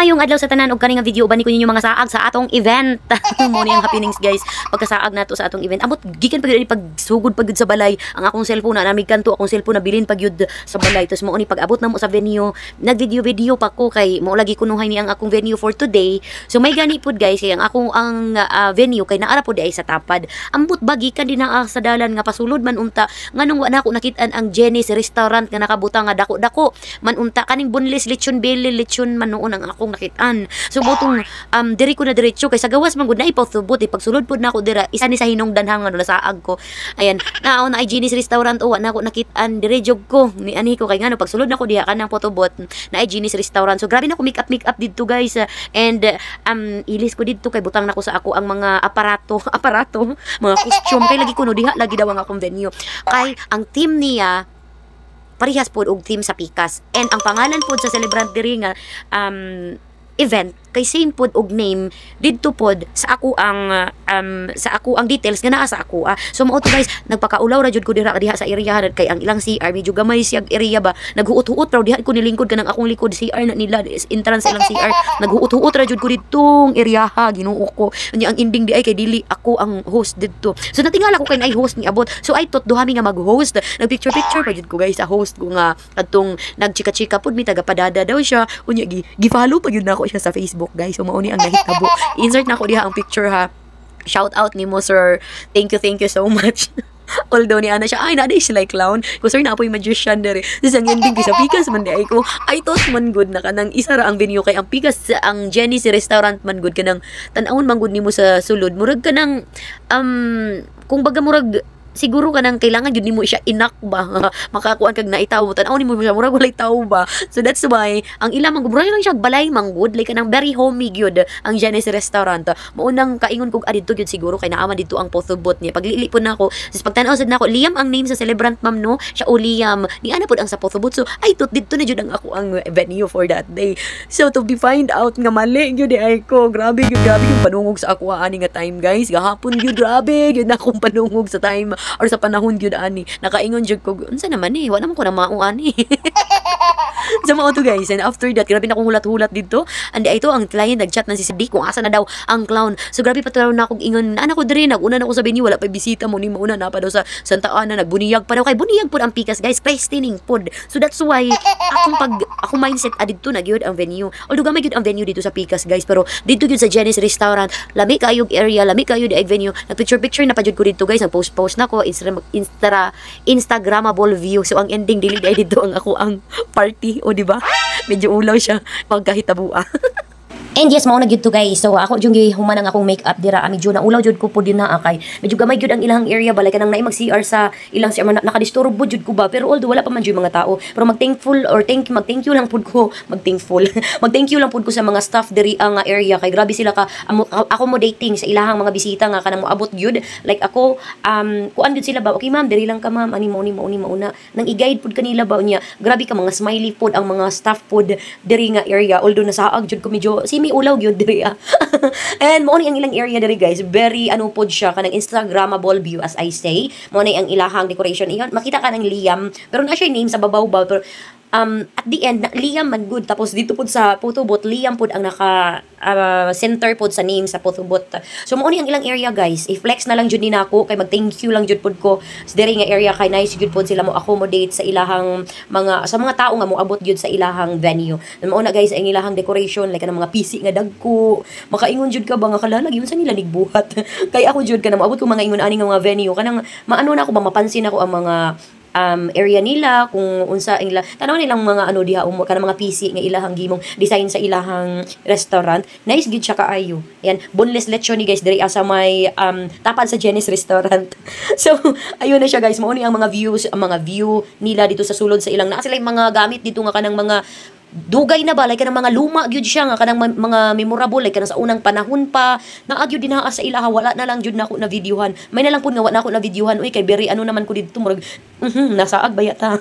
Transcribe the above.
Maayong adlaw sa tanan og kaning nga video uban ko ninyo mga saag sa atong event. Mo ni ang happenings guys. Pagkasaag nato sa atong event. Amot gikan pag pagsugod pagud sa balay ang akong cellphone na namig kanto akong cellphone na bilin pagyud sa balay. Tos mo ni pag-abot na mo sa venue, nag-video pa ko kay mo lagi kunuhay ni ang akong venue for today. So may gani pud guys kay ang akong venue kay naara pud ay sa tapad. Ambot bagi kan din sa dalan nga pasulod man unta nganong wa na ako nakit-an ang Jenny's restaurant nga nakabutang nga dako-dako man unta kaning boneless lechon belly lechon man noon ang akong nakitaan. So butong diri ko na diretso kay sa gawas man gud na ipawtubot pagsulod pud na ako dira isa ni sa hinungdanhang nga nasaag ko. Ayan, naon na ay Jenny's restaurant o na ako nakitaan dire jog ko ni ani ko kay ngano pagsulod na ko diha kanang potobot na ay Jenny's restaurant. So grabe na ko make up didto guys and ilis ko didto kay butang na ko sa ako ang mga aparato mga costume kay lagi kuno diha lagi daw ang akong venue. Kay ang team niya parehas pod og team sa Pikas and ang pangalan pod sa celebrant diri nga event kay same pod og name didto pod sa ako ang details nga naa sa ako. So mao to guys, nagpakaulaw ra jud ko diha sa area kay ang ilang CR medyo gamay siyang area ba. Naghuot-huot ra diha ko nilingkod kanang akong likod CR na nila entrance ilang CR. Naghuot-huot ra jud ko ditong area Ginoo ko. Unya ang ending di ay kay dili ako ang host didto. So natingala ko kay naay host ni abot. So I thought duha mi nga mag-host. Nagpicture pa jud ko guys sa host ko nga adtong nagchika-chika pud mi tagapadada daw siya. Unya gi-follow pa jud nako siya sa Facebook guys. So mao ni ang nahitabo. Insert na ko diha ang picture ha. Shout out ni mo sir. Thank you so much. Although ni ana siya ay naday sila clown. Ko sir na apoy magician dere. Sa ending sa Pikas man di ay ko. I thought man good na kanang isa ra ang venue kay ang Pikas ang Jenny's restaurant man good kanang tan-awon man good nimo sa sulod. Murag kanang kung baga murag siguro kanang kailangan yun nimo siya inak ba makakuan kag naitaw tan-aw nimo siya murag walay tawo ba. So that's why ang ilang mangubray lang siya balay manggod like kanang very homey gyud ang Jenny's restaurant. Maunang kaingon kog adito gyud siguro kay naama dito ang pothobot niya. Paglili po nako sis pagtan-aw sad nako Liam ang name sa celebrant ma'am no siya o Liam ni ana pod ang sa pothobot. So ay tot dito na jud ang ako ang venue for that day. So to be find out nga mali gyud ay ko grabe yung panungog sa ako ani nga time guys gahapon gyud grabe gyud na akong panungog sa time or sa panahon gyud ani nakaingon jud ko unsa naman wa naman ko na mao ani. So mao to guys and after that grabe na akong hulat-hulat dito and ito ang client nagchat na si Sidik kung asa na daw ang clown. So grabe patulaw na akong ingon ana ko diri naguna na ako sa venue wala pa bisita mo ni mauna na pa daw sa Santa Ana nagbuniyag pa daw kay buniyag pod ang Pikas guys christening pod. So that's why akong mindset adito na gyud ang venue although gamay gyud ang venue dito sa Pikas guys pero dito gyud sa Jenny's restaurant lami kayog area lami kayo di venue nagpicture na pa jud ko dito guys nagpost na ko Instagramable view. So ang ending dili ay dito ang ako ang party o di ba medyo ulaw siya pagkahitabua. And yes, mao na gyud to guys. So ako jud human ang akong makeup dira medyo na ulaw jud ko pud din na kay medyo gamay gyud ang ilang area balay kanang naay mag CR sa ilang CR nakadisturbo jud ko ba pero although wala pa man jud mga tao pero mag thank you lang pud ko mag-thank you lang pud ko sa mga staff diri ang area kay grabe sila ka accommodating sa ilahang mga bisita nga kanang moabot gyud like ako kuan gyud sila ba okay ma'am diri lang ka ma'am ani mo una nang i-guide pud kanila ba unya grabe ka mga smiley pud ang mga staff pud diri nga area although nasaag jud ko medyo may ulaw gyud diri and mo ni ang ilang area diri guys very pod siya kanang Instagramable view as I say mo ni ang ilahang decoration iyon makita ka ng Liam pero na siya name sa babaw ba pero at the end Liam man good tapos dito pod sa photobot Liam pod ang naka center pod sa name sa photobot. So mo ni ang ilang area guys i-flex na lang jud ni nako kay mag thank you lang jud pod ko sa diri nga area kay nice jud pod sila mo accommodate sa ilahang mga tao nga mo abot jud sa ilahang venue. Mo na guys ang ilahang decoration like kanang mga PC nga dagko makaingon jud ka ba nga kalalag yun sa nila nigbuhat kay ako jud kanang moabot ko mga ingon ani nga mga venue kanang maano na ako ba mapansin ako ang mga area nila kung unsa ila tanaw nilang mga diha kanang mga PC nga ilahang gimong design sa ilahang restaurant nice gid siya kaayo. Yan boneless lechon ni guys diri sa may tapan sa Jenny's restaurant. So ayun na siya guys mao ni ang mga view nila dito sa sulod sa ilang naa sila mga gamit dito nga kanang mga dugay na ba like kanang mga luma gyud siya nga kanang mga memorable like kanang sa unang panahon pa naa gyud dinha sa ilaha wala na lang jud nako na videohan may na lang pud nga wala nako na videohan uy kay very naman ko didto murag nasaag bayata.